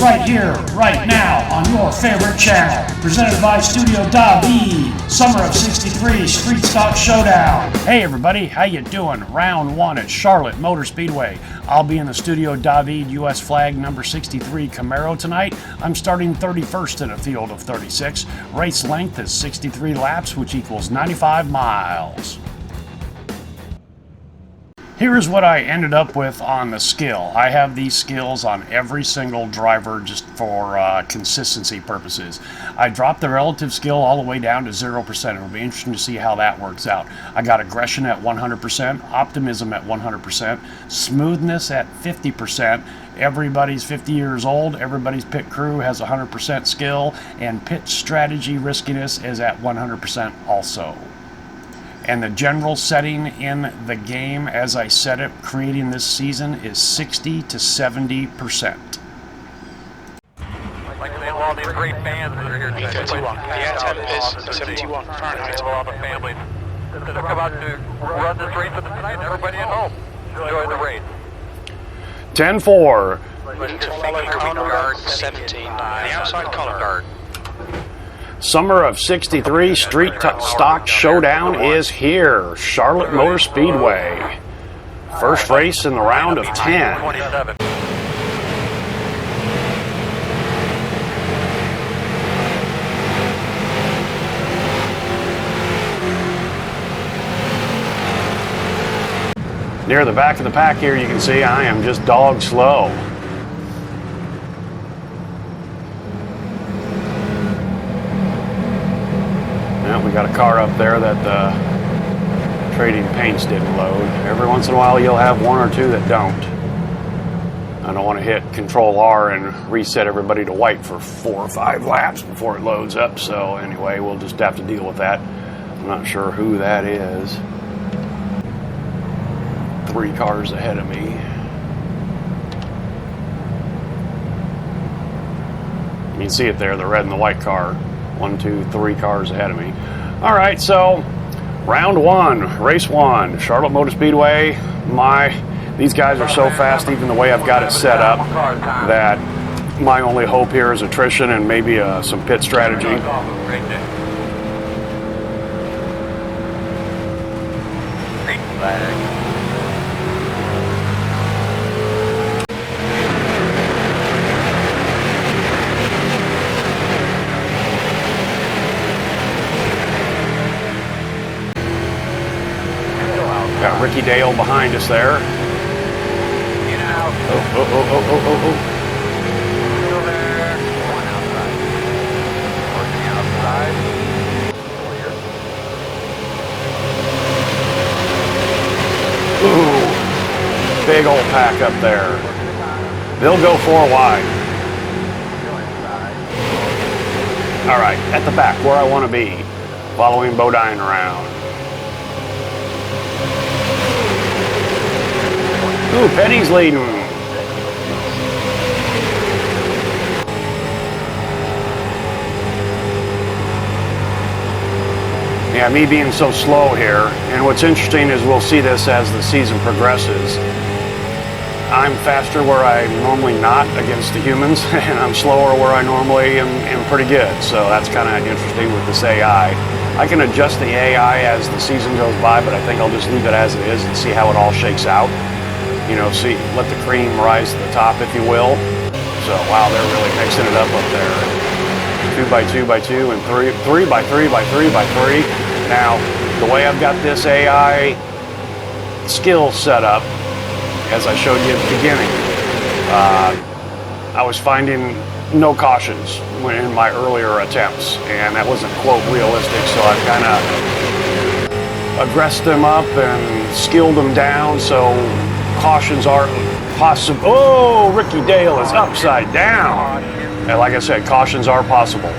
right here, right now, on your favorite channel. Presented by Studio David, Summer of '63 Street Stock Showdown. Hey everybody, how you doing? Round 1 at Charlotte Motor Speedway. I'll be in the Studio David US flag number 63 Camaro tonight. I'm starting 31st in a field of 36. Race length is 63 laps, which equals 95 miles. Here's what I ended up with on the skill. I have these skills on every single driver just for consistency purposes. I dropped the relative skill all the way down to 0%. It'll be interesting to see how that works out. I got aggression at 100%, optimism at 100%, smoothness at 50%. Everybody's 50 years old, everybody's pit crew has 100% skill, and pit strategy riskiness is at 100% also. And the general setting in the game, as I set it, creating this season, is 60 to 70%. Like they have all these great fans that are here today. 31. The temp is 71 Fahrenheit. All the families that have come out to run this race with us tonight. Everybody at home, enjoy the race. 10-4. To follow color guard 17. The outside color guard. Summer of '63 Street Stock Showdown is here. Charlotte Motor Speedway. First race in the round of 10. 27. Near the back of the pack here, you can see I am just dog slow. We got a car up there that the trading paints didn't load. Every once in a while you'll have one or two that don't. I don't want to hit Control R and reset everybody to white for 4 or 5 laps before it loads up. So anyway, we'll just have to deal with that. I'm not sure who that is. 3 cars ahead of me. You can see it there, the red and the white car. 1, 2, 3 cars ahead of me. All right, so round 1, race 1, Charlotte Motor Speedway. These guys are so fast, even the way I've got it set up, that my only hope here is attrition and maybe some pit strategy. Got Ricky Dale behind us there. Oh. Still there. One outside. Working outside. Ooh, big old pack up there. They'll go 4 wide. All right, at the back, where I want to be, following Bodine around. Ooh, Petty's leading. Yeah, me being so slow here, and what's interesting is we'll see this as the season progresses. I'm faster where I'm normally not against the humans, and I'm slower where I normally am pretty good. So that's kind of interesting with this AI. I can adjust the AI as the season goes by, but I think I'll just leave it as it is and see how it all shakes out. You know, see, let the cream rise to the top, if you will. So, wow, they're really mixing it up there. 2 by 2 by 2 and 3 by 3 by 3 by 3. Now, the way I've got this AI skill set up, as I showed you at the beginning, I was finding no cautions in my earlier attempts, and that wasn't, quote, realistic, so I've kind of aggressed them up and skilled them down, so cautions are possible. Oh, Ricky Dale is upside down. And like I said, cautions are possible.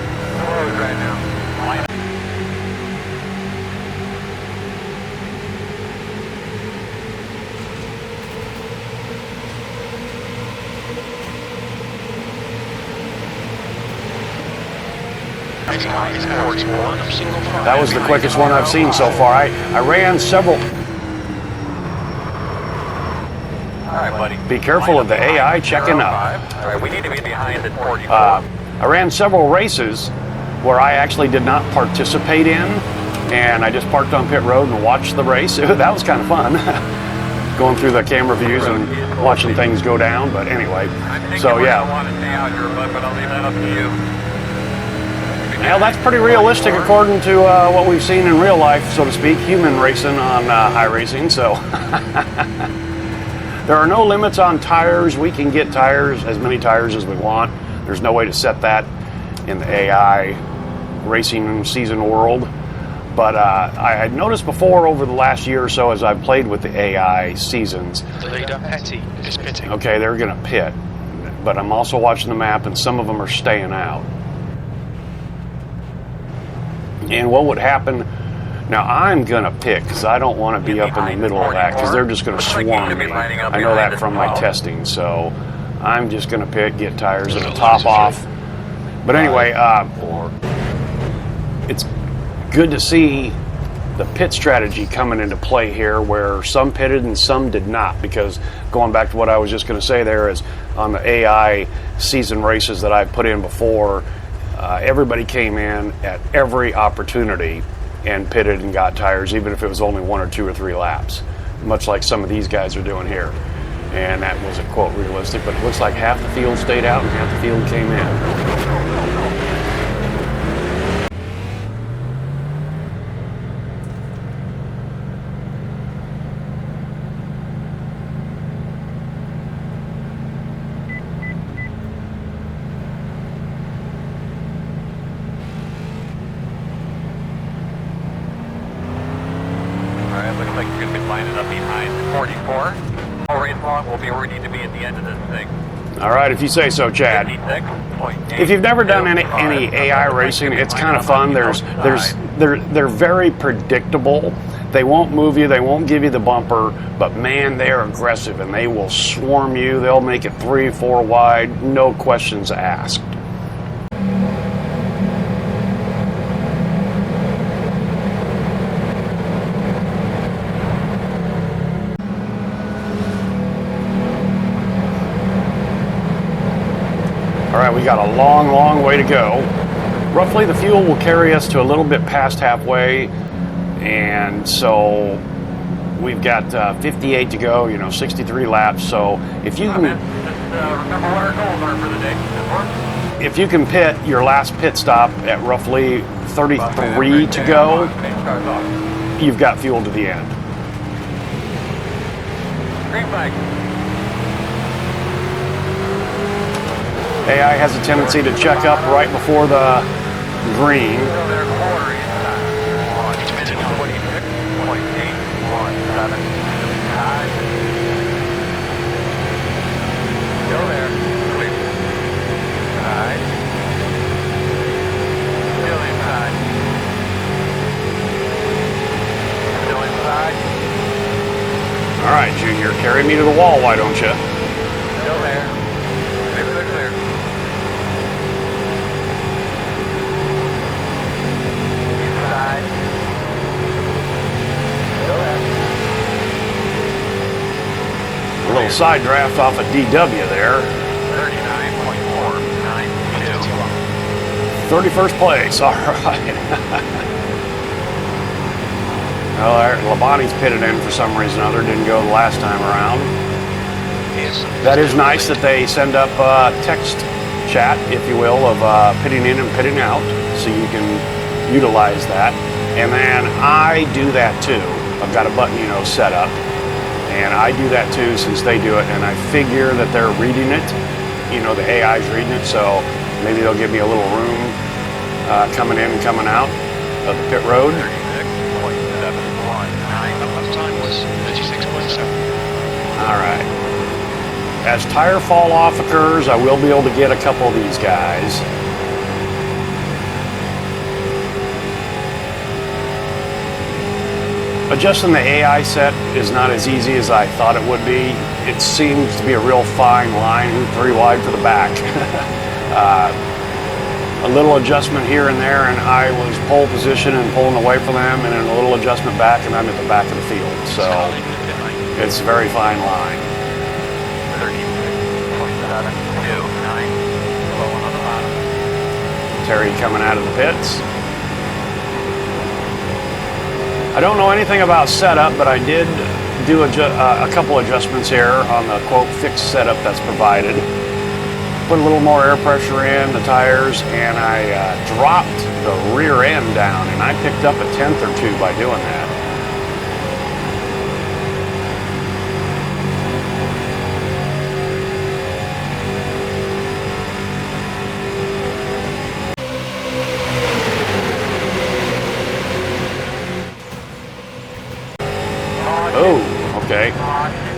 That was the quickest one I've seen so far. I ran several. All right, be careful of the AI checking up. All right, we need to be behind at 44. I ran several races where I actually did not participate in, and I just parked on pit road and watched the race. That was kind of fun, going through the camera views and watching things go down. But anyway, so yeah. I want to stay out here, but I'll leave that up to you. Well, that's pretty realistic according to what we've seen in real life, so to speak, human racing on iRacing. So there are no limits on tires. We can get tires, as many tires as we want. There's no way to set that in the AI racing season world. But I had noticed before over the last year or so as I've played with the AI seasons. The leader, Petty, is pitting. Okay, they're going to pit. But I'm also watching the map, and some of them are staying out. And what would happen, now I'm going to pit because I don't want to be up in the middle of that because they're just going to swarm me. I know that from my testing, so I'm just going to pit, get tires, and top off. But anyway, it's good to see the pit strategy coming into play here where some pitted and some did not, because going back to what I was just going to say there is on the AI season races that I've put in before, everybody came in at every opportunity and pitted and got tires, even if it was only 1 or 2 or 3 laps, much like some of these guys are doing here. And that wasn't quote realistic, but it looks like half the field stayed out and half the field came in. All right, if you say so, Chad. If you've never done any AI racing, it's kind of fun. They're very predictable. They won't move you, they won't give you the bumper, but man, they're aggressive and they will swarm you. They'll make it 3, 4 wide, no questions asked. All right, we got a long, long way to go. Roughly the fuel will carry us to a little bit past halfway, and so we've got 58 to go, 63 laps. So if you can, remember what our goals are for the day. if you can pit your last pit stop at roughly 33 to go, you've got fuel to the end. Green flag. AI has a tendency to check up right before the green. All right, Junior, carry me to the wall, why don't you? Still there. Clear. Inside. Still there. A little side draft off of DW there. 39.492. 31st place, all right. Well, Labonte's pitted in for some reason or other, didn't go the last time around. That is nice that they send up text chat, if you will, of pitting in and pitting out, so you can utilize that. And then I do that too. I've got a button, set up, and I do that too since they do it, and I figure that they're reading it, the AI's reading it, so maybe they'll give me a little room coming in and coming out of the pit road. 36.7. All right. As tire fall off occurs, I will be able to get a couple of these guys. Adjusting the AI set is not as easy as I thought it would be. It seems to be a real fine line, 3 wide for the back. A little adjustment here and there, and I was pole position and pulling away from them, and then a little adjustment back, and I'm at the back of the field. So it's a very fine line. Terry coming out of the pits. I don't know anything about setup, but I did do a couple adjustments here on the quote fixed setup that's provided. Put a little more air pressure in the tires, and I dropped the rear end down, and I picked up a tenth or two by doing that. Oh, okay.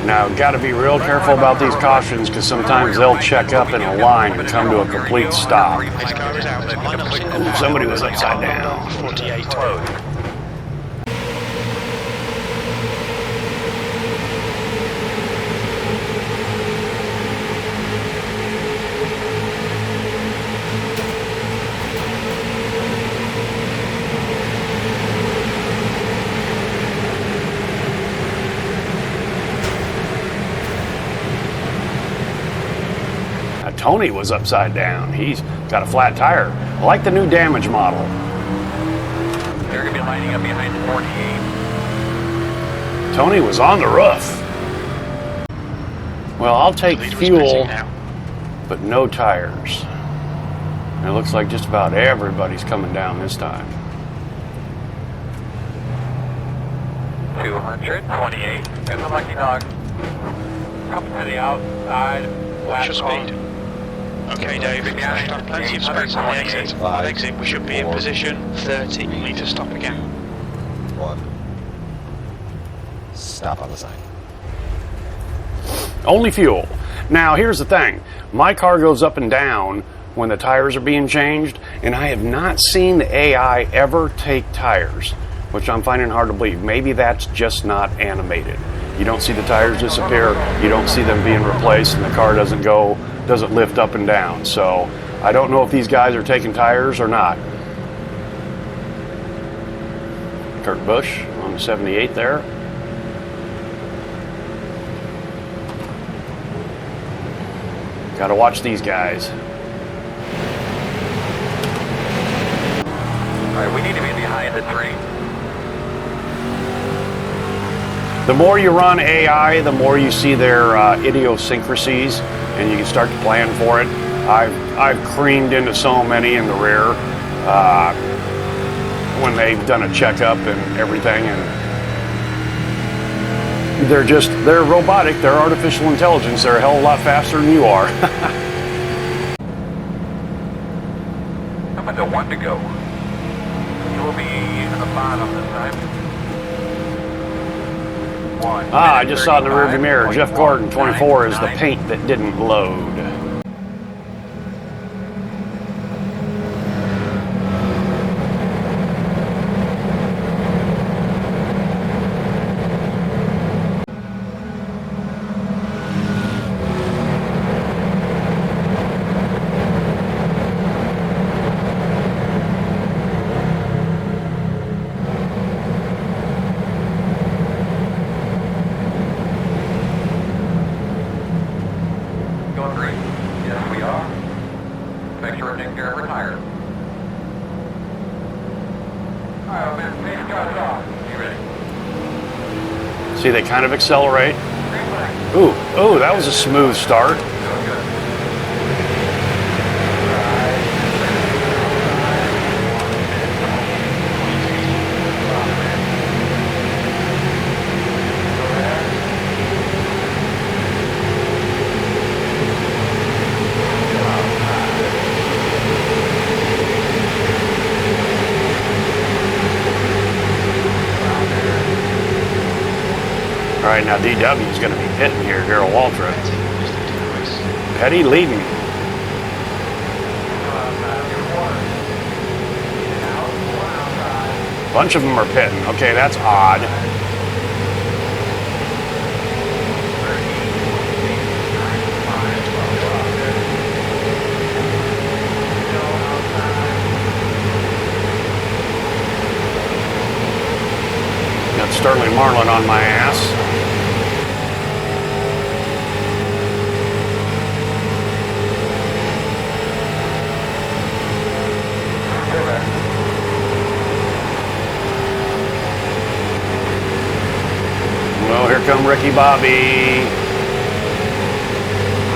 Now, got to be real careful about these cautions because sometimes they'll check up in a line and come to a complete stop. Somebody was upside down. 48. Tony was upside down. He's got a flat tire. I like the new damage model. They're going to be lining up behind the 48. Tony was on the roof. Well, I'll take fuel, but no tires. And it looks like just about everybody's coming down this time. 228. There's a lucky dog. Coming to the outside. Watch your speed. Okay, Dave. Plenty of space on the exit. On exit, we should be in position. 30. We need to stop again. 1. Stop on the side. Only fuel. Now, here's the thing. My car goes up and down when the tires are being changed, and I have not seen the AI ever take tires, which I'm finding hard to believe. Maybe that's just not animated. You don't see the tires disappear, you don't see them being replaced, and the car doesn't lift up and down. So I don't know if these guys are taking tires or not. Kurt Busch on the 78 there. Got to watch these guys. All right, we need to be behind the 3. The more you run AI, the more you see their idiosyncrasies, and you can start to plan for it. I've creamed into so many in the rear when they've done a checkup and everything, and they're robotic, they're artificial intelligence, they're a hell of a lot faster than you are. I'm at the 1 to go. You will be in the bottom this time. I just saw in the rearview mirror, Jeff Gordon, 24, is the paint that didn't load. See, they kind of accelerate. Ooh, that was a smooth start. All right, now DW is going to be hitting here, Darrell Waltrip. Petty leading. Bunch of them are pitting. Okay, that's odd. Got Sterling Marlin on my ass. Ricky Bobby.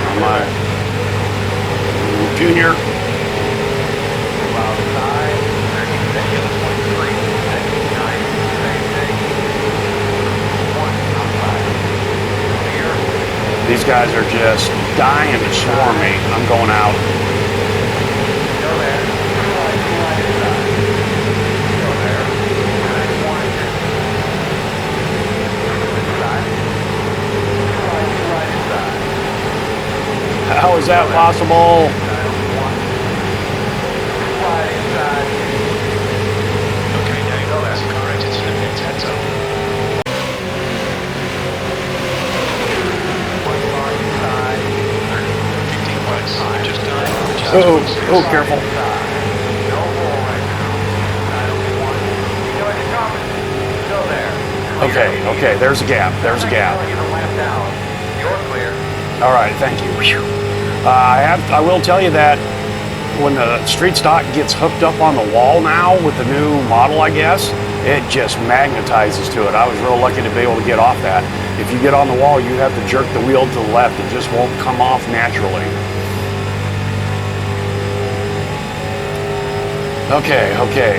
On my junior. These guys are just dying to swarm me. I'm going out. How is that possible? Okay, Dave, that's correct. It's limit. Heads up. Oh, careful. Okay, there's a gap. There's a gap. All right, thank you. I will tell you that when the street stock gets hooked up on the wall now with the new model, I guess, it just magnetizes to it. I was real lucky to be able to get off that. If you get on the wall, you have to jerk the wheel to the left. It just won't come off naturally. Okay,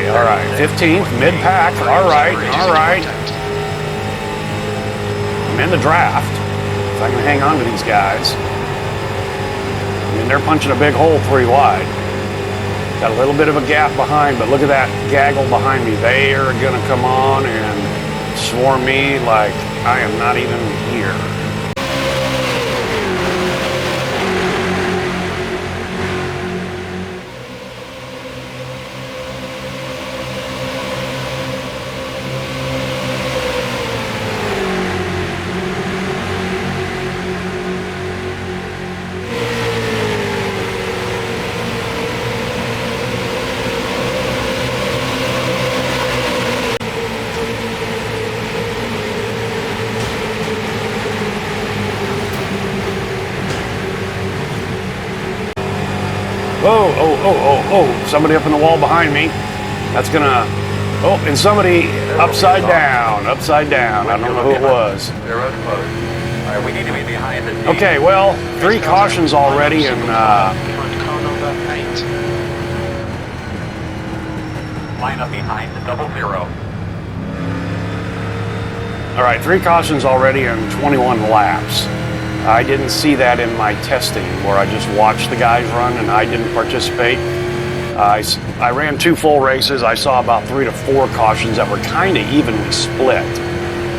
all right. 15th, mid-pack. All right. I'm in the draft. If I can hang on to these guys. I mean, they're punching a big hole 3 wide. Got a little bit of a gap behind, but look at that gaggle behind me. They are going to come on and swarm me like I am not even here. Oh, somebody up in the wall behind me. That's gonna, and somebody upside down. I don't know who it was. We need to be behind the Okay, well, 3 cautions already, and behind car number 8. line up behind the 00. all right, 3 cautions already and 21 laps. I didn't see that in my testing where I just watched the guys run and I didn't participate. I ran 2 full races. I saw about 3 to 4 cautions that were kind of evenly split.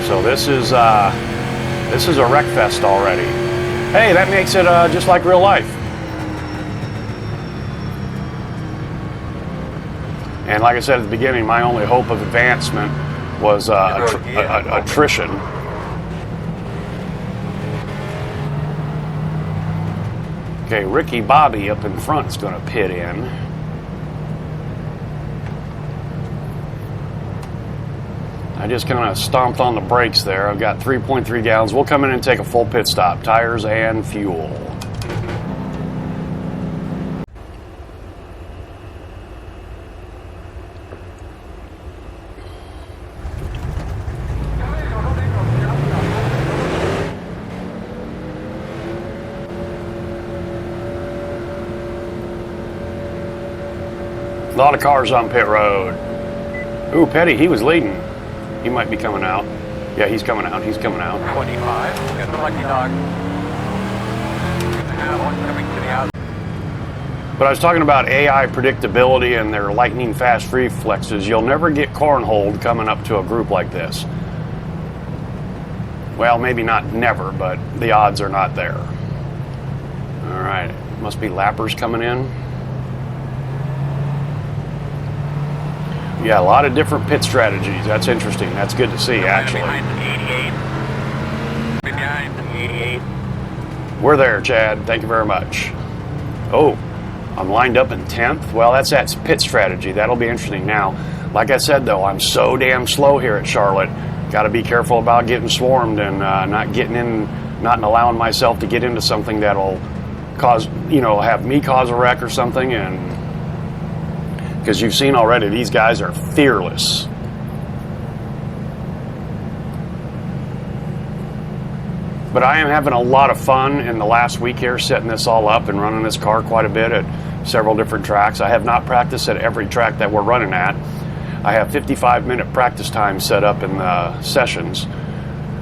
So this is a wreck fest already. Hey, that makes it just like real life. And like I said at the beginning, my only hope of advancement was attrition. Okay, Ricky Bobby up in front is going to pit in. I just kind of stomped on the brakes there. I've got 3.3 gallons. We'll come in and take a full pit stop, tires and fuel. A lot of cars on pit road. Ooh, Petty, he was leading. He might be coming out. Yeah, he's coming out. 25. Got the lucky dog. One coming to the out. But I was talking about AI predictability and their lightning fast reflexes. You'll never get cornholed coming up to a group like this. Well, maybe not never, but the odds are not there. All right, must be lappers coming in. Yeah, a lot of different pit strategies. That's interesting. That's good to see, actually. Behind 88. We're there, Chad. Thank you very much. Oh, I'm lined up in 10th. Well, that's that pit strategy. That'll be interesting. Now, like I said, though, I'm so damn slow here at Charlotte. Got to be careful about getting swarmed and not allowing myself to get into something that'll cause, have me cause a wreck or something. And because you've seen already, these guys are fearless. But I am having a lot of fun in the last week here, setting this all up and running this car quite a bit at several different tracks. I have not practiced at every track that we're running at. I have 55-minute practice time set up in the sessions.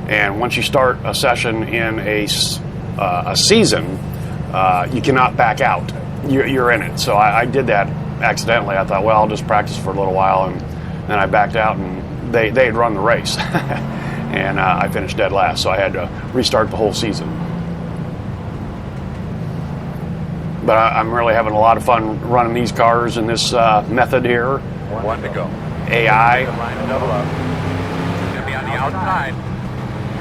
And once you start a session in a season, you cannot back out. You're in it. So I did that accidentally. I thought, well, I'll just practice for a little while, and then I backed out, and they had run the race. And I finished dead last, so I had to restart the whole season. But I'm really having a lot of fun running these cars in this method here. One to go. AI. Line to double up. Gonna be on the outside.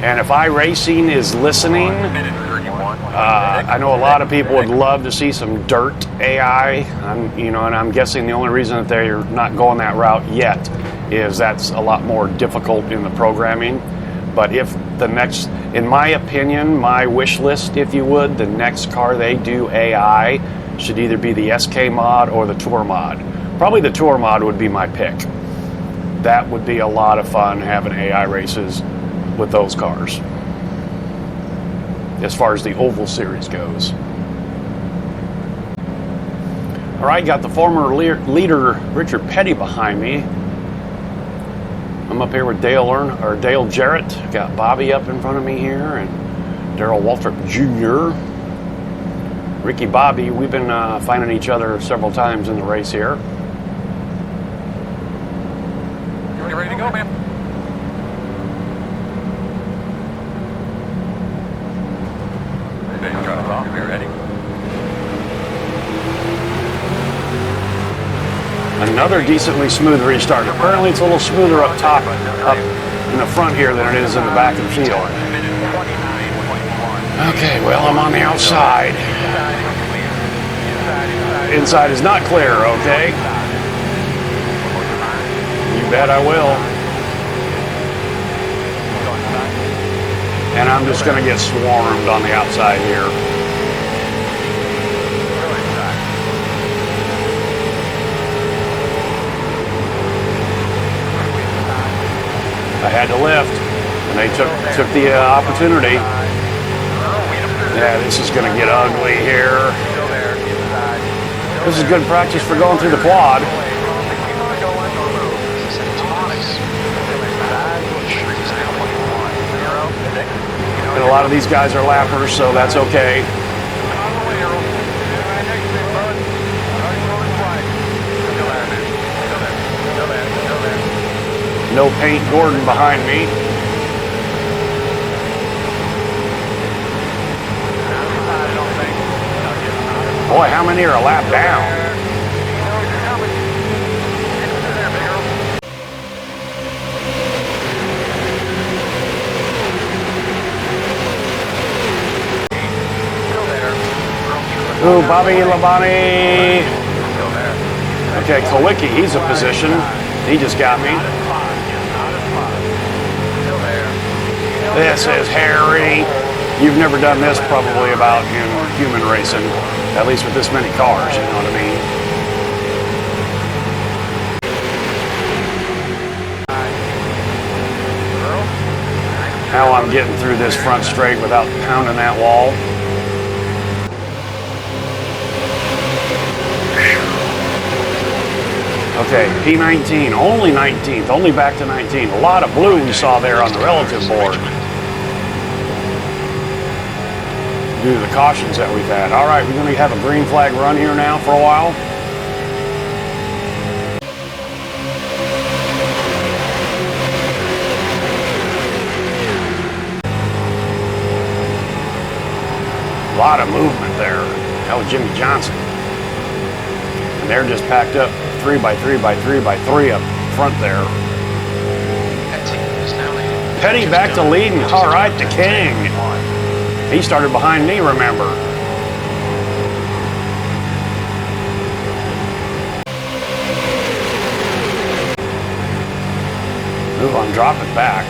And if iRacing is listening, I know a lot of people would love to see some dirt AI. And I'm guessing the only reason that they're not going that route yet is that's a lot more difficult in the programming. But if the next, in my opinion, my wish list, if you would, the next car they do AI should either be the SK mod or the Tour mod. Probably the Tour mod would be my pick. That would be a lot of fun, having AI races with those cars, as far as the Oval Series goes. All right, got the former leader Richard Petty behind me. I'm up here with Dale Jarrett. Got Bobby up in front of me here, and Darrell Waltrip Jr. Ricky Bobby, we've been finding each other several times in the race here. You ready to go, man? Cut us off. We're ready. Another decently smooth restart. Apparently it's a little smoother up top, up in the front here than it is in the back of the field. Okay, well, I'm on the outside. Inside is not clear, okay? You bet I will. And I'm just going to get swarmed on the outside here. I had to lift, and they took the opportunity. Yeah, this is going to get ugly here. This is good practice for going through the quad. And a lot of these guys are lappers, so that's okay. No Paint Gordon behind me. Boy, how many are a lap down? Ooh, Bobby Labonte. Okay, Kowicki, he's a position. He just got me. This is hairy. You've never done this probably about in human racing, at least with this many cars, you know what I mean? How I'm getting through this front straight without pounding that wall. Okay, P19, only 19th, only back to 19. A lot of blue we saw there on the relative board due to the cautions that we've had. All right, we're going to have a green flag run here now for a while. A lot of movement there. That was Jimmie Johnson. And they're just packed up 3x3x3x3 up front there. Petty back to leading. All right, the king. He started behind me, remember. Ooh, I'm dropping back.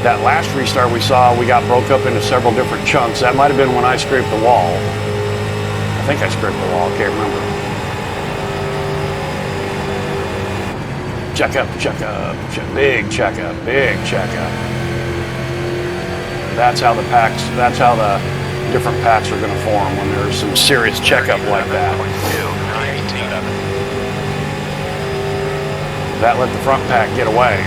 That last restart we saw, we got broke up into several different chunks. That might have been when I scraped the wall. I think I scraped the wall, can't remember. Check up, big check up. That's how the packs, that's how the different packs are going to form when there's some serious checkup like that. That let the front pack get away.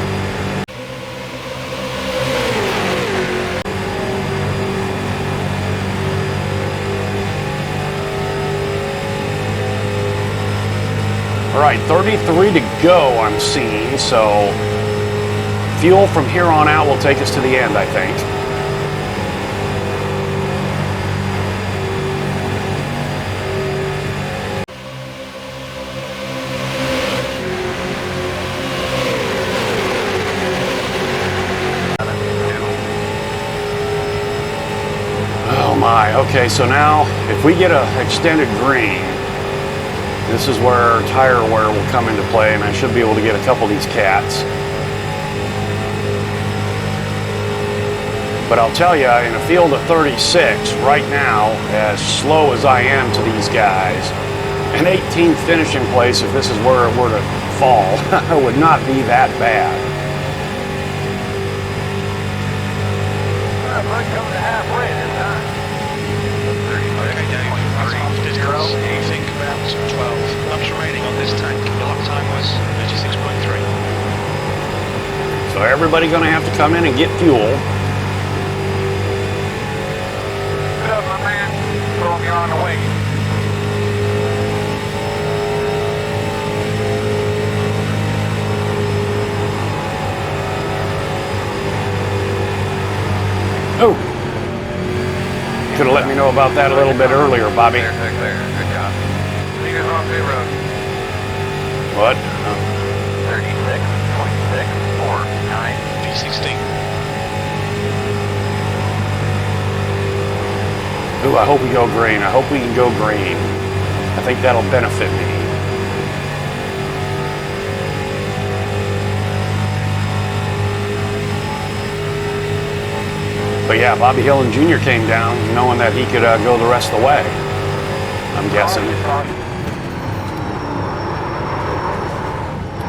All right, 33 to go I'm seeing, so fuel from here on out will take us to the end, I think. Oh my, okay, so now if we get an extended green, this is where tire wear will come into play, and I should be able to get a couple of these cats. But I'll tell you, in a field of 36, right now, as slow as I am to these guys, an 18th finishing place, if this is where it were to fall, would not be that bad. We're coming to halfway this time. Okay, Dave, that's half distance. You think about 12 laps remaining on this tank. The lap time was 36.3. So everybody going to have to come in and get fuel. Good up, my man. Throw me on the way. Oh! Could have let me know about that a little bit earlier, Bobby. Clear. Good job. Leaders on pit road. What? 36.649. P16. Ooh, I hope we go green. I hope we can go green. I think that'll benefit me. But yeah, Bobby Hillin Jr. came down knowing that he could go the rest of the way, I'm guessing.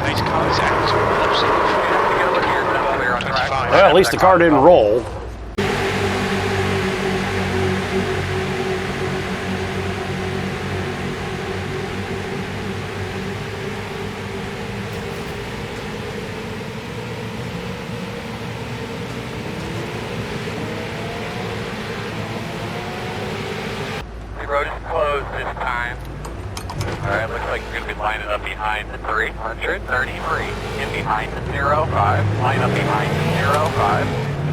These cars out. Well, at least the car didn't roll. Road is closed this time. Alright, looks like you're going to be lining up behind the 333. In behind the 05. Line up behind the 05.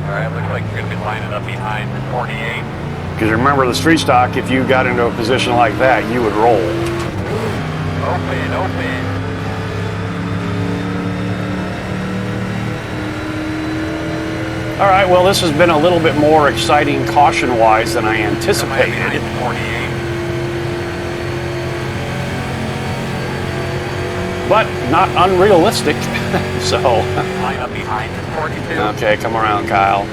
Alright, looks like you're going to be lining up behind the 48. Because remember the street stock, if you got into a position like that, you would roll. Open. All right, well, this has been a little bit more exciting caution-wise than I anticipated. Behind the 48. But not unrealistic, so. Line up behind the 42. Okay, come around, Kyle.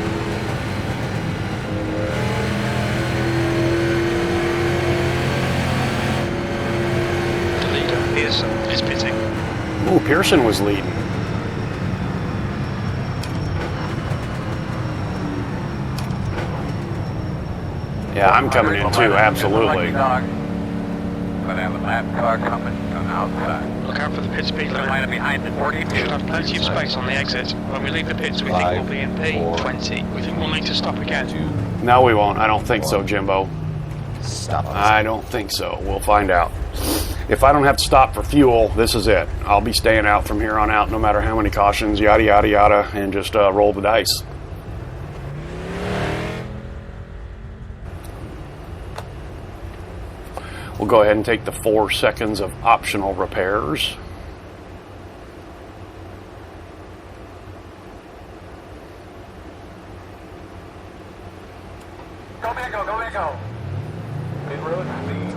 The leader is pitting. Ooh, Pearson was leading. Yeah, I'm coming in too, absolutely. But I have a lap car coming from outside. Look out for the pit speed Line limit. up behind the 42. We should have plenty of space on the exit. When we leave the pits, we think we'll be in P20. We think we'll need to stop again. No, we won't. I don't think so, Jimbo. Stop. I don't think so. We'll find out. If I don't have to stop for fuel, this is it. I'll be staying out from here on out, no matter how many cautions, yada, yada, yada, and just roll the dice. We'll go ahead and take the 4 seconds of optional repairs. Go back, go. Pit road speed.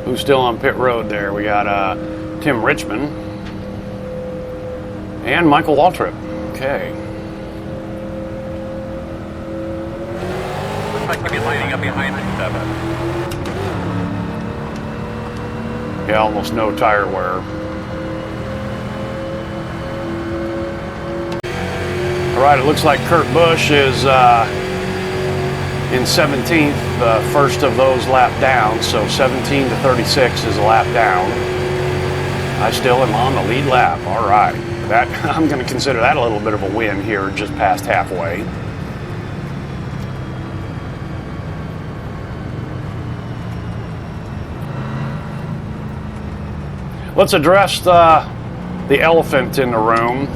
Who's still on pit road there? We got Tim Richmond and Michael Waltrip. Okay. Looks like you'll be lining up behind the 7. Yeah, almost no tire wear. All right, it looks like Kurt Busch is in 17th, the first of those lap down, so 17 to 36 is a lap down. I still am on the lead lap. All right, that I'm going to consider that a little bit of a win here, just past halfway. Let's address the elephant in the room.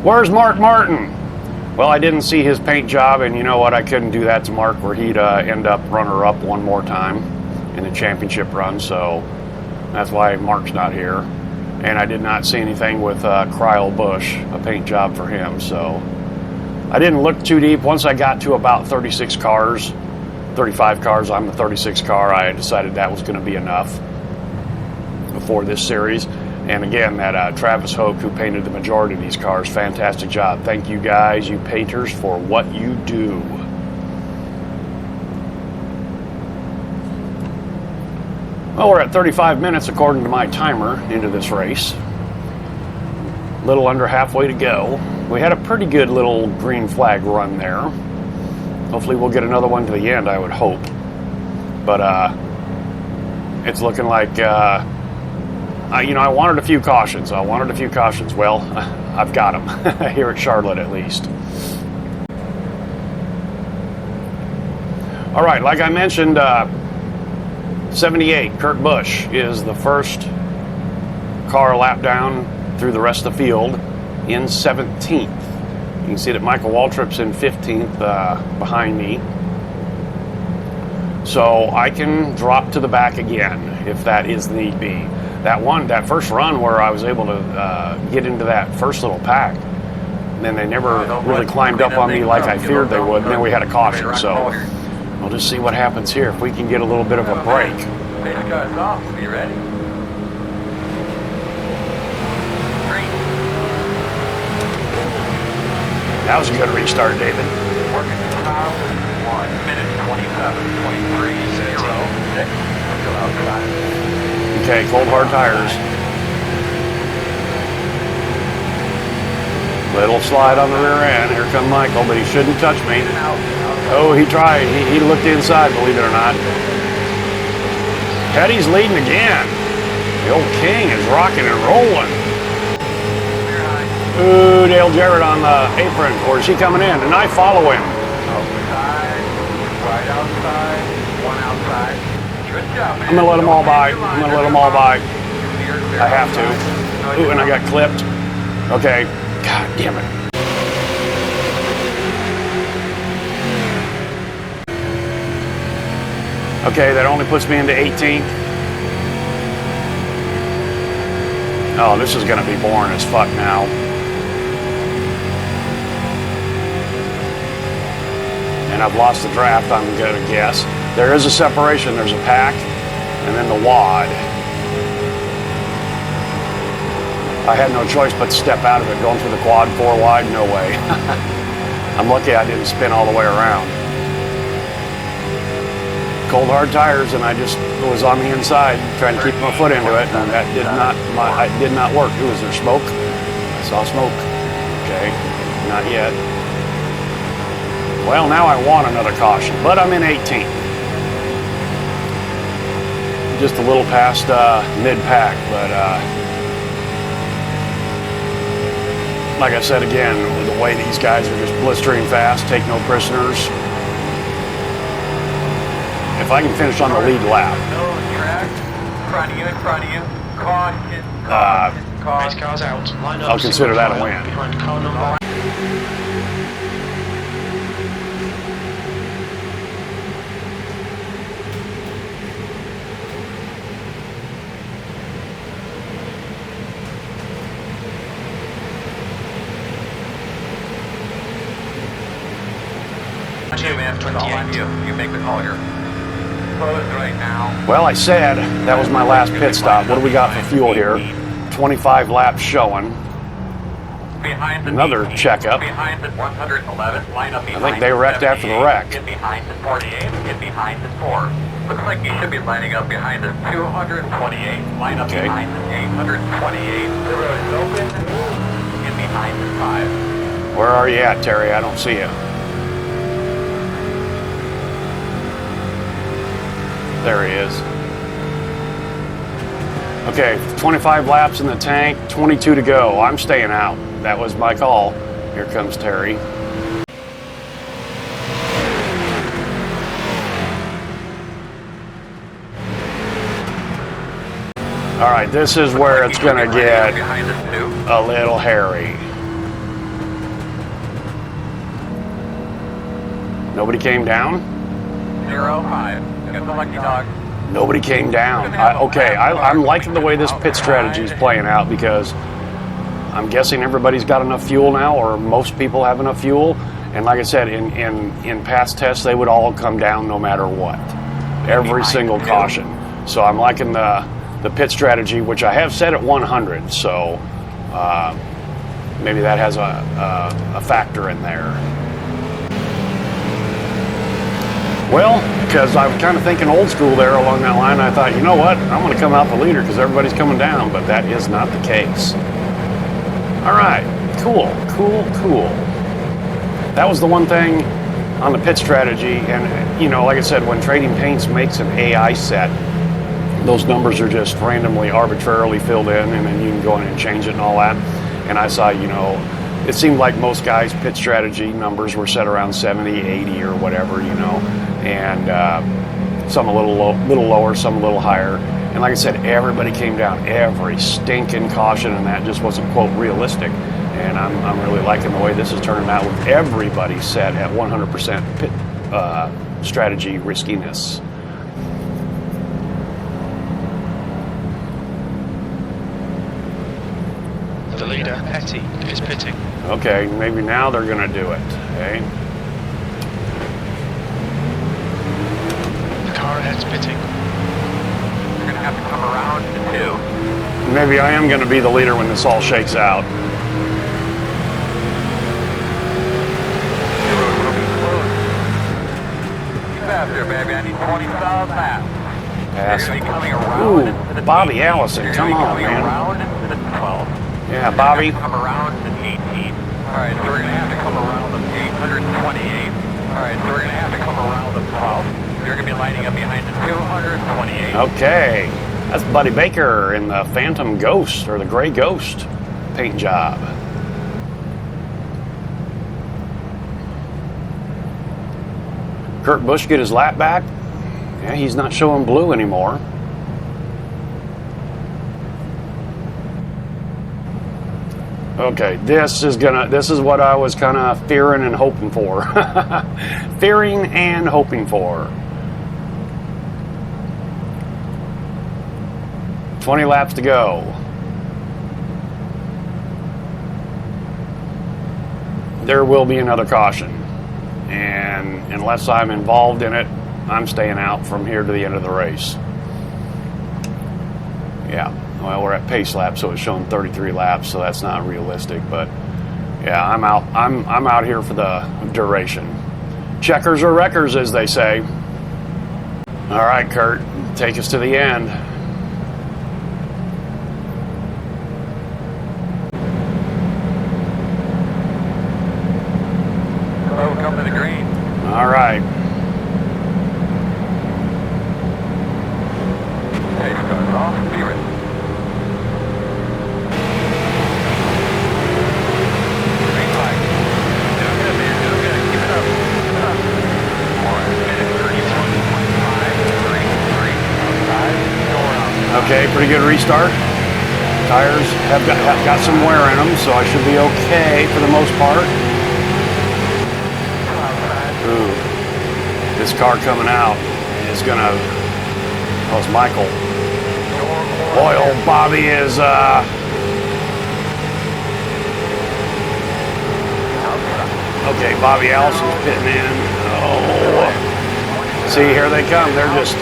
Where's Mark Martin? Well, I didn't see his paint job, and you know what? I couldn't do that to Mark where he'd end up runner-up one more time in the championship run, so that's why Mark's not here. And I did not see anything with Kyle Busch, a paint job for him, so I didn't look too deep. Once I got to about 36 cars, 35 cars, I'm the 36th car, I decided that was going to be enough before this series. And again, that Travis Hoke, who painted the majority of these cars, fantastic job. Thank you guys, you painters, for what you do. Well, we're at 35 minutes according to my timer into this race. A little under halfway to go. We had a pretty good little green flag run there. Hopefully we'll get another one to the end, I would hope. But it's looking like... you know, I wanted a few cautions. Well, I've got them here at Charlotte, at least. All right, like I mentioned, 78, Kurt Busch is the first car lap down through the rest of the field in 17th. You can see that Michael Waltrip's in 15th behind me. So I can drop to the back again if that is need be. That first run where I was able to get into that first little pack, and then they never really climbed up on me like I feared they would, and then we had a caution, so we'll just see what happens here, if we can get a little bit of a break. Be ready. That was a good restart, David. Working 1 minute 27.306. Go outside. Okay, cold hard tires. Little slide on the rear end. Here come Michael, but he shouldn't touch me. Oh, he tried. He looked inside, believe it or not. Petty's leading again. The old King is rocking and rolling. Ooh, Dale Jarrett on the apron. Or is he coming in? And I follow him. Outside, right outside, one outside. Good job, man. I'm going to let them all by. I have to. Ooh, and I got clipped. Okay. God damn it. Okay, that only puts me into 18th. Oh, this is going to be boring as fuck now. And I've lost the draft, I'm going to guess. There is a separation. There's a pack, and then the wad. I had no choice but to step out of it. Going through the quad 4 wide, no way. I'm lucky I didn't spin all the way around. Cold hard tires, and I just was on the inside trying to keep my foot into it, and that did not work. Ooh, is there smoke? I saw smoke. Okay, not yet. Well, now I want another caution, but I'm in 18th. Just a little past mid-pack, but like I said again, the way these guys are just blistering fast, take no prisoners. If I can finish on the lead lap. In front of you. Caution. Race cars out. Line up. I'll consider that a win. Behind car number. You make the call here. Closed right now. Well, I said that was my last pit stop. What do we got for fuel here? 25 laps showing. Behind the Another 18, checkup. Behind the 111, line up behind I think they wrecked after the wreck. Get behind the 48, get behind the 4. Looks like you should be lining up behind the 228, line up behind the 828. The road is open, get behind the 5. Where are you at, Terry? I don't see you. There he is. Okay, 25 laps in the tank, 22 to go. I'm staying out. That was my call. Here comes Terry. All right, this is where it's going to get a little hairy. Nobody came down? 0-5. Got the lucky dog. Nobody came down. I'm liking the way this pit strategy is playing out because I'm guessing everybody's got enough fuel now, or most people have enough fuel. And like I said, in past tests, they would all come down no matter what. Every single caution. So I'm liking the pit strategy, which I have set at 100. So maybe that has a factor in there. Well, because I was kind of thinking old school there along that line, I thought, you know what, I'm going to come out the leader because everybody's coming down, but that is not the case. All right, cool. That was the one thing on the pit strategy, and you know, like I said, when Trading Paints makes an AI set, those numbers are just randomly, arbitrarily filled in, and then you can go in and change it and all that. And I saw, you know, it seemed like most guys' pit strategy numbers were set around 70, 80 or whatever, you know, and some a little lower, some a little higher. And like I said, everybody came down, every stinking caution, and that just wasn't, quote, realistic. And I'm really liking the way this is turning out with everybody set at 100% pit strategy riskiness. The leader, Petty, is pitting. Okay, maybe now they're going to do it. Okay. The car ahead's pitting. You're going to have to come around to 2. Maybe I am going to be the leader when this all shakes out. Faster, baby. I need 20,000 laps. Pass. You're going to be coming around Ooh, into the Bobby 8. Allison, You're come going to be on, coming man. around into the 12. Yeah, Bobby. Come around to 18. Alright, so we're going to have to come around the 828. Alright, so we're going to have to come around the 12. You're going to be lining up behind the 228. Okay. That's Buddy Baker in the Phantom Ghost, or the Gray Ghost paint job. Kurt Busch get his lap back. Yeah, he's not showing blue anymore. Okay, this is what I was kind of fearing and hoping for. Fearing and hoping for. 20 laps to go. There will be another caution. And unless I'm involved in it, I'm staying out from here to the end of the race. Yeah. Well, we're at pace lap, so it's showing 33 laps, so that's not realistic. But yeah, I'm out. I'm out here for the duration. Checkers or wreckers, as they say. All right, Kurt, take us to the end. Oh, come to the green. All right. Pace goes off. Be ready. Green light. Doing good, man. Doing good. Keep it up. Keep it up. 1 minute 33.5. Go around. Okay, pretty good restart. Tires have got some wear in them, so I should be okay for the most part. Ooh, this car coming out is gonna. Oh, it's Michael. Boy, old Bobby is. Okay, Bobby Allison's pitting in. Oh, see, here they come. They're just.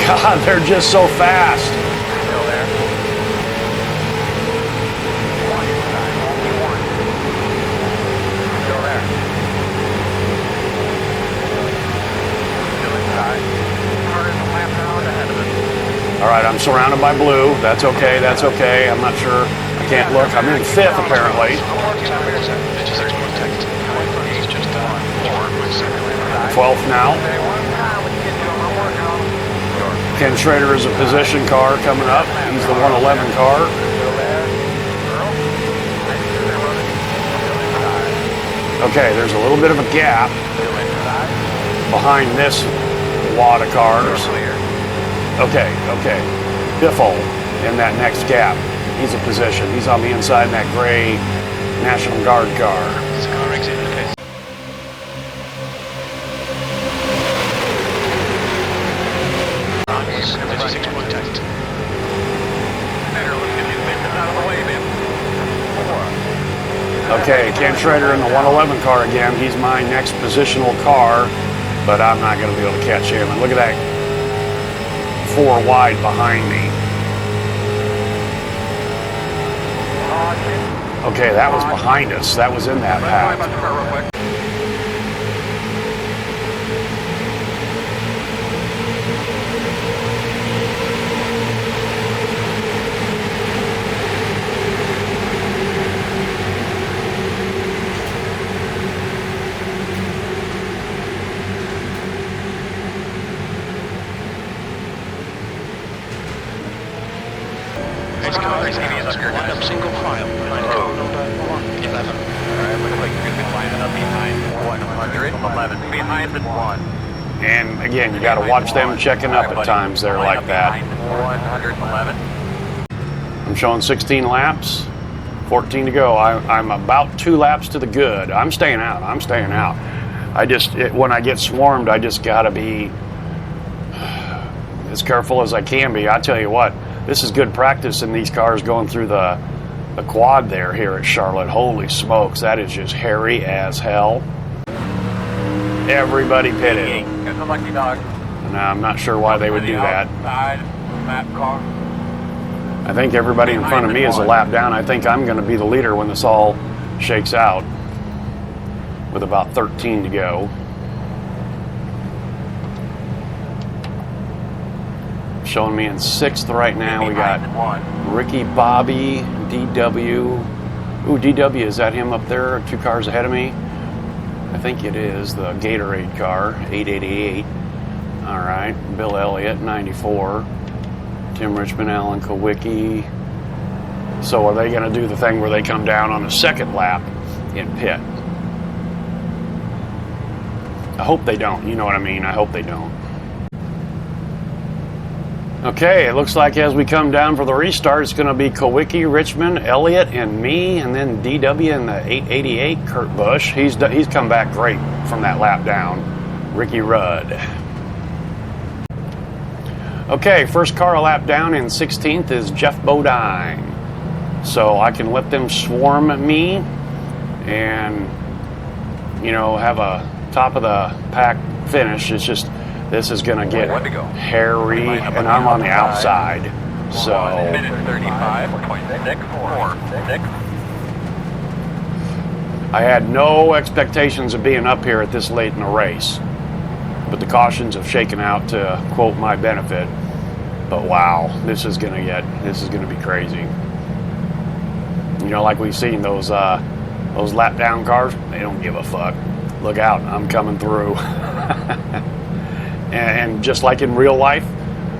God, They're just so fast. Still there. One inside, only one. Still there. Still inside. Car is a lap round ahead of us. All right, I'm surrounded by blue. That's okay, that's okay. I'm not sure. I can't look. I'm in fifth, apparently. 12th now. Ken Schrader is a position car coming up. He's the 111 car. Okay, there's a little bit of a gap behind this wad of cars. Okay, okay. Biffle in that next gap. He's a position. He's on the inside in that gray National Guard car. Okay, Ken Schrader in the 111 car again. He's my next positional car, but I'm not going to be able to catch him. And look at that 4 wide behind me. Okay, that was behind us. That was in that pack. Line up single file, line car number 11. Alright, looks like you're going to be lining up behind 111. Behind the 1. And again, you got to watch them checking up at times there like that. 111. I'm showing 16 laps, 14 to go. I'm about 2 laps to the good. I'm staying out. I'm staying out. When I get swarmed, I just got to be as careful as I can be. I tell you what, this is good practice in these cars going through the quad there here at Charlotte. Holy smokes, that is just hairy as hell. Everybody pitted. Got the lucky dog. And I'm not sure why they would do that. Outside, lap car. I think everybody in front of me is a lap down. I think I'm going to be the leader when this all shakes out with about 13 to go. Showing me in 6th right now. We got Ricky Bobby, DW. Ooh, DW, is that him up there 2 cars ahead of me? I think it is the Gatorade car, 888. All right, Bill Elliott, 94. Tim Richmond, Alan Kowicki. So are they going to do the thing where they come down on the 2nd lap in pit? I hope they don't. You know what I mean? I hope they don't. Okay, it looks like as we come down for the restart, it's going to be Kowicki, Richmond, Elliott, and me, and then DW in the 888, Kurt Busch. He's come back great from that lap down. Ricky Rudd. Okay, first car a lap down in 16th is Jeff Bodine. So I can let them swarm me and, you know, have a top of the pack finish. It's just, this is going to get hairy, and I'm on the outside. So, minute 35.646. I had no expectations of being up here at this late in the race, but the cautions have shaken out to quote my benefit. But wow, this is going to be crazy. You know, like we've seen those lap down cars, they don't give a fuck. Look out, I'm coming through. And just like in real life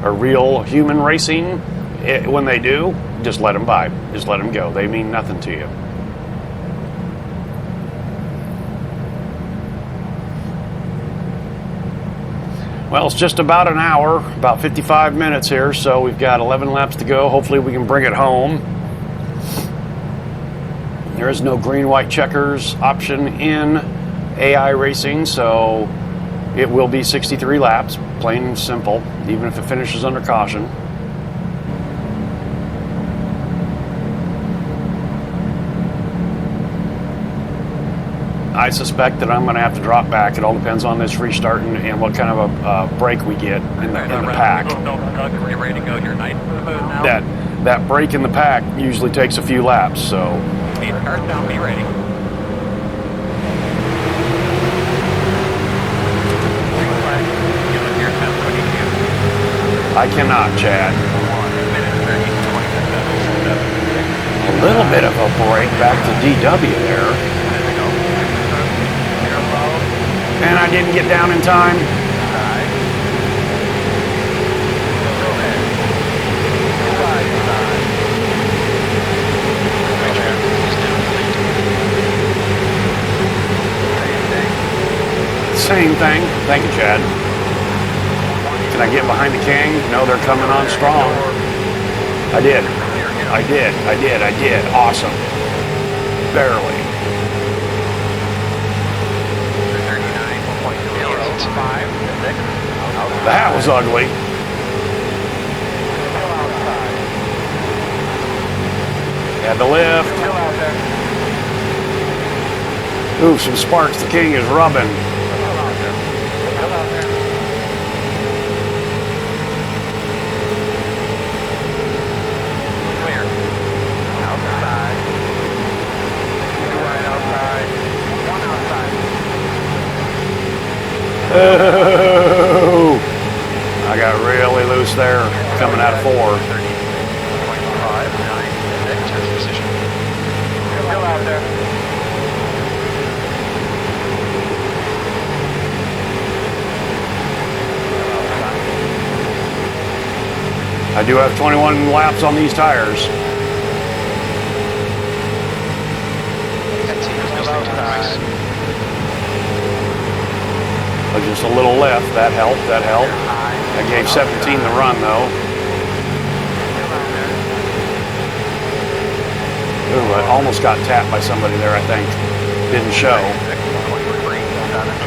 or real human racing, when they do, just let them by. Just let them go. They mean nothing to you. Well, it's just about an hour, about 55 minutes here, so we've got 11 laps to go. Hopefully we can bring it home. There is no green-white checkers option in AI racing, so it will be 63 laps, plain and simple, even if it finishes under caution. I suspect that I'm going to have to drop back. It all depends on this restarting and what kind of a break we get in the pack. Get ready to go here. Nice and smooth now. That break in the pack usually takes a few laps, so... Speed cars down, be ready. I cannot, Chad. A little bit of a break back to DW there. And I didn't get down in time. Same thing. Thank you, Chad. Can I get behind the king? No, they're coming on strong. I did. Awesome. Barely. 39.05. That was ugly. Had to lift. Ooh, some sparks. The king is rubbing. Oh, I got really loose there coming out of 4. Still out there. I do have 21 laps on these tires. Just a little lift, that helped. I gave 17 the run though. Ooh, I almost got tapped by somebody there, I think. Didn't show.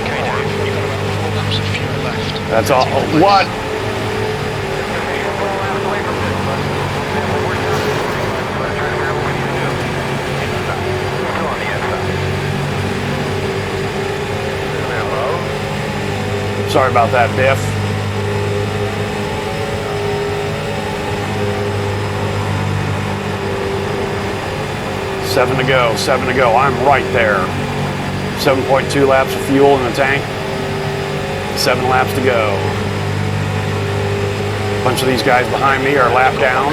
Okay, Dave, you've got about 4 laps of fuel left. That's all. What? Sorry about that, Biff. Seven to go. I'm right there. 7.2 laps of fuel in the tank. 7 laps to go. A bunch of these guys behind me are lap down.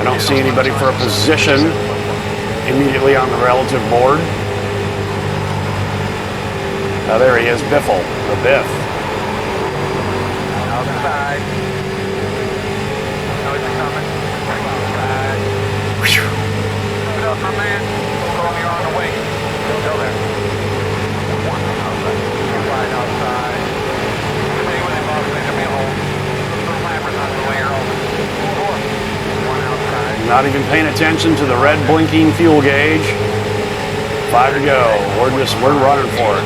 I don't see anybody for a position immediately on the relative board. There he is, Biffle, the Biff. Outside. Noise is coming. Outside. Put up, my man. You're on the way. Still there. One outside. Right outside. Stay with him, boss. There's gonna be a hole. The flappers on the way are open. One outside. Not even paying attention to the red blinking fuel gauge. 5 to go. We're running for it.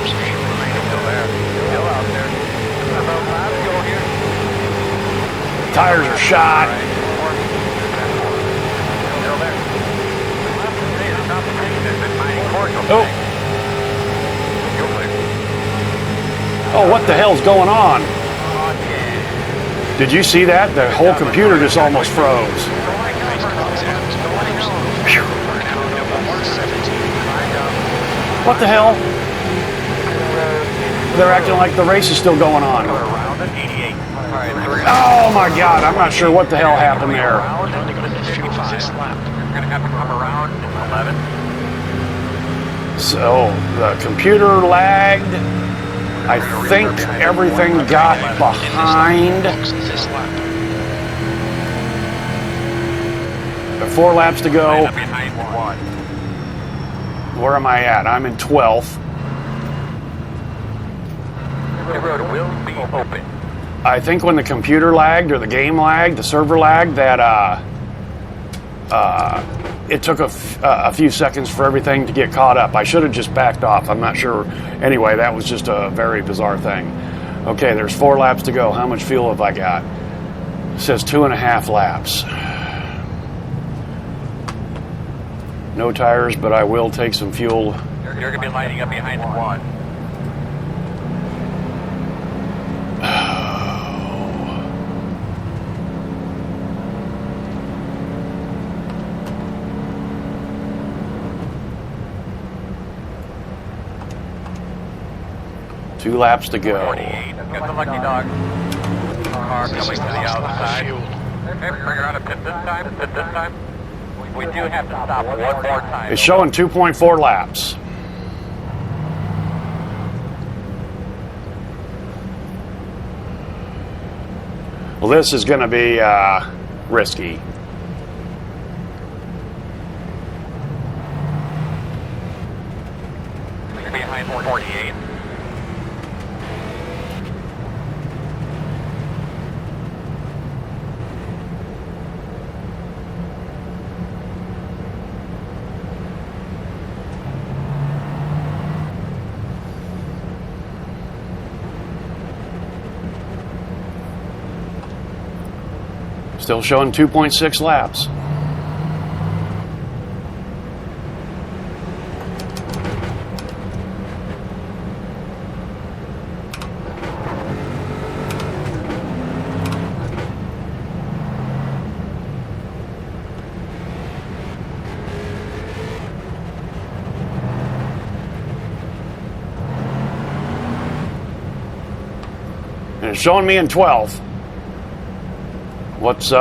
Tires are shot. Oh. Oh, what the hell's going on? Did you see that? The whole computer just almost froze. What the hell? They're acting like the race is still going on. Oh my God, I'm not sure what the hell happened there. So the computer lagged. I think everything got behind. 4 laps to go. Where am I at? I'm in 12th. The road will be open. I think when the computer lagged or the game lagged, the server lagged, that it took a few seconds for everything to get caught up. I should have just backed off. I'm not sure. Anyway, that was just a very bizarre thing. Okay, there's 4 laps to go. How much fuel have I got? It says 2.5 laps. No tires, but I will take some fuel You're going to be lining up behind the one. Two laps to go. 48. Got the lucky dog. Car coming to the outside. Okay, bring her out of pit this time. Pit this time. We do have to stop one more time. It's showing 2.4 laps. Well, this is going to be risky. Behind 48. Still showing 2.6 laps. And it's showing me in 12th. What's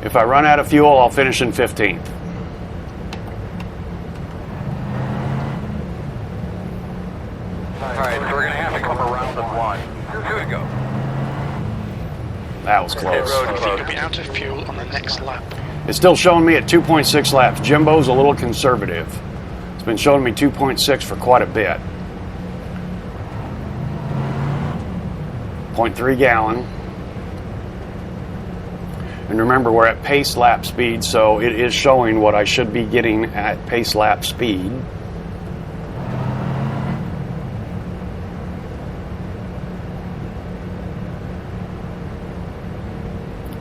if I run out of fuel, I'll finish in 15th. Alright, so we're going to have to come around the one. Here we go. That was close. You'll be out of fuel on the next lap. It's still showing me at 2.6 laps. Jimbo's a little conservative. It's been showing me 2.6 for quite a bit. 0.3 gallon. And remember, we're at pace lap speed, so it is showing what I should be getting at pace lap speed.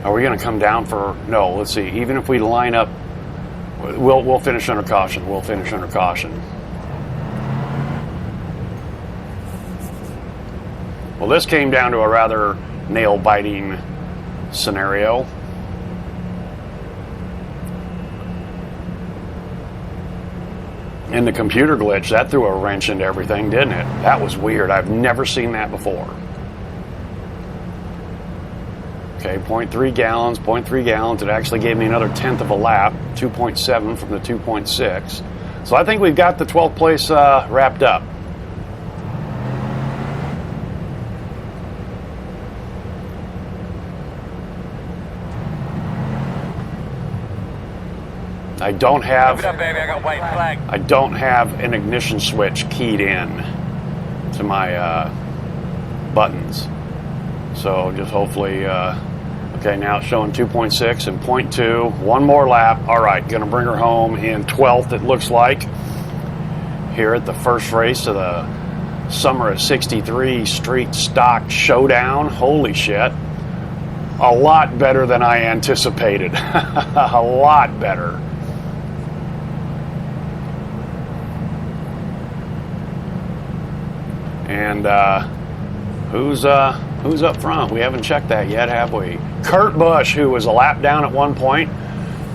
Are we going to come down for... No, let's see. Even if we line up, we'll finish under caution. We'll finish under caution. Well, this came down to a rather nail-biting scenario. And the computer glitch, that threw a wrench into everything, didn't it? That was weird. I've never seen that before. Okay, 0.3 gallons, 0.3 gallons. It actually gave me another tenth of a lap, 2.7 from the 2.6. So I think we've got the 12th place wrapped up. I don't have an ignition switch keyed in to my buttons. So just hopefully, okay, now it's showing 2.6 and 0.2. One more lap. All right, going to bring her home in 12th, it looks like, here at the first race of the Summer of 63 Street Stock Showdown. Holy shit. A lot better than I anticipated. A lot better. And who's up front? We haven't checked that yet, have we? Kurt Busch, who was a lap down at one point,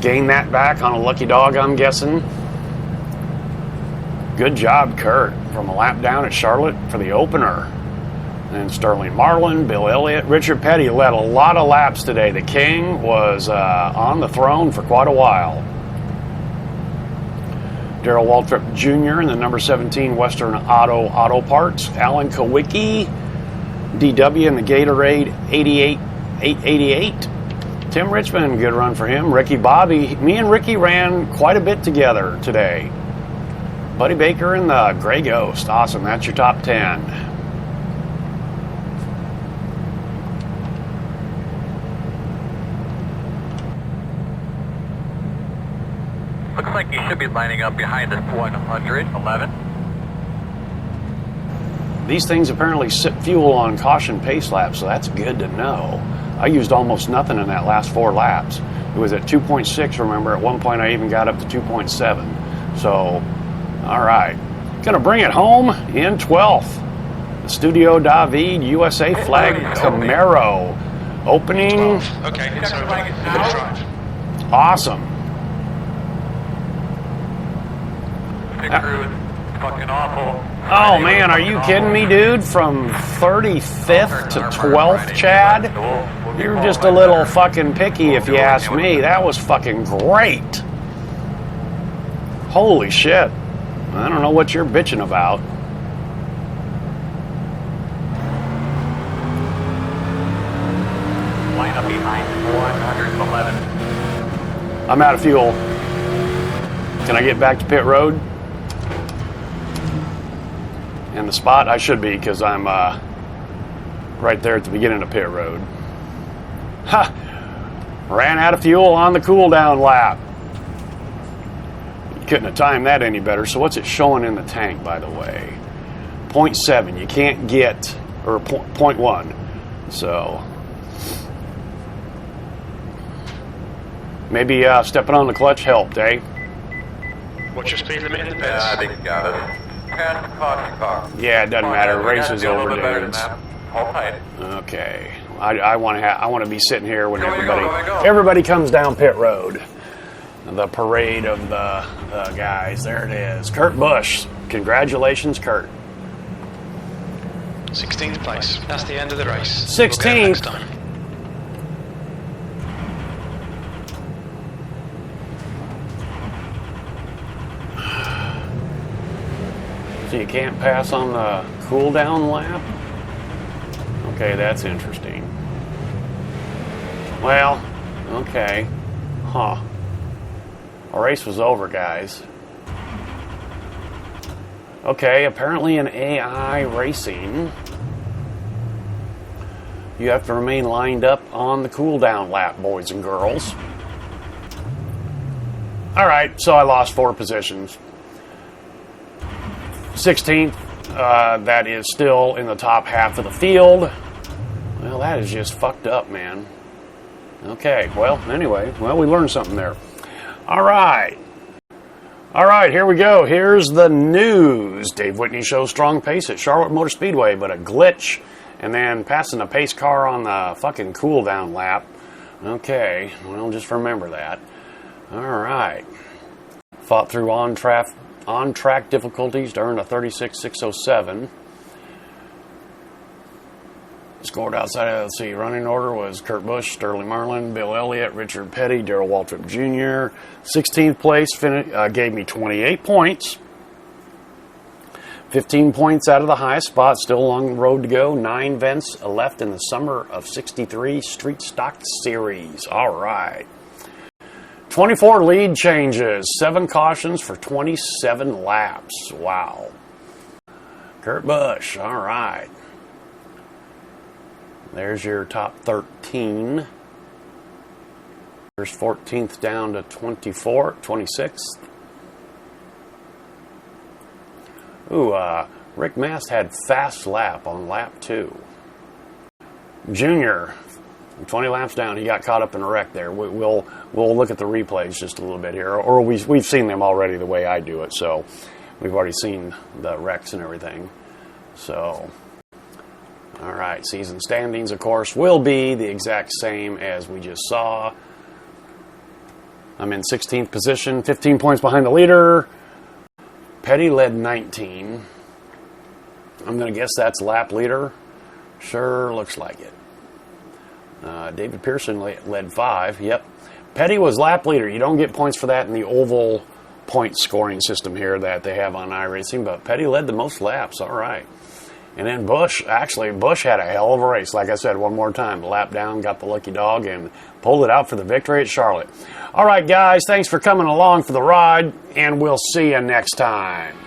gained that back on a lucky dog, I'm guessing. Good job, Kurt, from a lap down at Charlotte for the opener. And Sterling Marlin, Bill Elliott, Richard Petty led a lot of laps today. The King was on the throne for quite a while. Darrell Waltrip Jr. in the number 17 Western Auto Parts. Alan Kowicki, DW in the Gatorade 888. Tim Richmond, good run for him. Ricky Bobby, me and Ricky ran quite a bit together today. Buddy Baker in the Gray Ghost, awesome, that's your top 10. Looks like you should be lining up behind this 111. These things apparently sip fuel on caution pace laps, so that's good to know. I used almost nothing in that last 4 laps. It was at 2.6, remember. At one point I even got up to 2.7. So, all right. Gonna bring it home in 12th. The Studio David USA flag Camaro. Opening. 12. Okay, so good drive. Awesome. Pit crew is fucking awful. Oh man, are you kidding me, dude? From 35th to 12th, Chad? You're just a little fucking picky if you ask me. That was fucking great. Holy shit. I don't know what you're bitching about. Line up behind 111. I'm out of fuel. Can I get back to pit road? In the spot? I should be, because I'm right there at the beginning of pit road. Ha! Ran out of fuel on the cool down lap. You couldn't have timed that any better. So what's it showing in the tank, by the way? 0.7. You can't get, or 0.1. So maybe stepping on the clutch helped, eh? What's your speed limit in the pits? Yeah, I think you got it. Pass the caution car. Yeah, it doesn't matter. Race is over, dudes. Hold tight. Okay, I want to be sitting here when everybody comes down pit road. The parade of the guys. There it is. Kurt Busch. Congratulations, Kurt. 16th place. That's the end of the race. 16th. We'll next time. So you can't pass on the cool down lap? Okay, that's interesting. Well, okay. Huh. Our race was over, guys. Okay, apparently in iRacing, you have to remain lined up on the cool down lap, boys and girls. All right, so I lost 4 positions. 16th, that is still in the top half of the field. Well, that is just fucked up, man. Okay, well, anyway, well, we learned something there. All right, here we go. Here's the news. Dave Whitney shows strong pace at Charlotte Motor Speedway, but a glitch, and then passing a pace car on the fucking cool down lap. Okay, well, just remember that. All right. Fought through on-track difficulties to earn a 36.607. Scored outside of, let's see, running order was Kurt Busch, Sterling Marlin, Bill Elliott, Richard Petty, Darrell Waltrip Jr. 16th place gave me 28 points. 15 points out of the highest spot, still a long road to go. 9 vents left in the summer of 63 Street Stock Series. All right. 24 lead changes, 7 cautions for 27 laps. Wow. Kurt Busch, all right. There's your top 13. There's 14th down to 26th. Ooh, Rick Mast had fast lap on lap 2. Junior, 20 laps down, he got caught up in a wreck there. We'll look at the replays just a little bit here, or we've seen them already the way I do it, so we've already seen the wrecks and everything. So, all right, season standings, of course, will be the exact same as we just saw. I'm in 16th position, 15 points behind the leader. Petty led 19. I'm going to guess that's lap leader. Sure looks like it. David Pearson led 5. Yep. Petty was lap leader. You don't get points for that in the oval point scoring system here that they have on iRacing, but Petty led the most laps. All right. And then Busch had a hell of a race. Like I said, one more time, lap down, got the lucky dog, and pulled it out for the victory at Charlotte. All right, guys, thanks for coming along for the ride, and we'll see you next time.